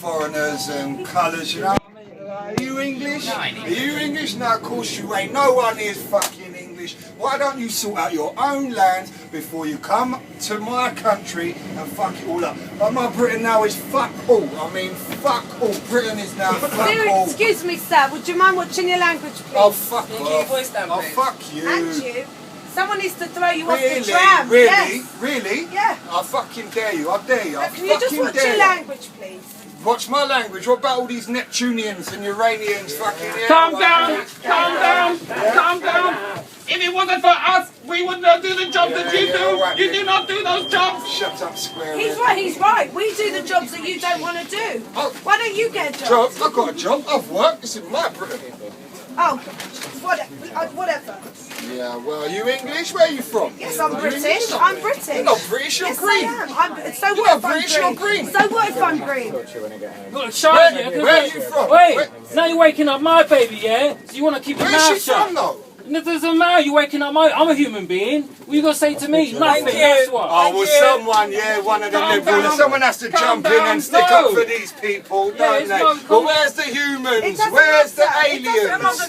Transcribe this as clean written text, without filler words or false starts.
foreigners and colours, you know. Are you English? Are you English? No, of course you ain't. No one is fucking English. Why don't you sort out your own land before you come to my country and fuck it all up? But my Britain now is fuck all. I mean, fuck all. Britain is now fuck all. Excuse me, sir. Would you mind watching your language, please? Oh, fuck off. Oh, fuck you. And you. Someone needs to throw you off the tram. Really? Yes. Really? Yeah. I fucking dare you. I dare you. Can you just watch your language, please? Watch my language. What about all these Neptunians and Uranians fucking here? Calm down, calm down, calm down. If it wasn't for us, we would not do the job that you do. Right, you do not do those jobs. Shut up, square. He's right. We do the jobs that you don't want to do. Oh. Why don't you get a job? Job? I've got a job. I've worked. This is my Britain. Oh, whatever. Yeah, well, are you English? Where are you from? Yes, I'm British. I'm British. You're not British, you're yes, green. I am. So You're what not if I'm British, you're green. So what if I'm green? Look, Charlotte, Where are you from? Wait, now you're waking up my baby, yeah? So you want to keep your Where's mouth she shut? from, though? It doesn't matter, you're waking up I'm a human being. What you going to say to me? Nothing, that's what. Oh, well, someone, one of the liberals, someone has to jump in and stick up for these people, don't they? But where's the humans? Where's the aliens?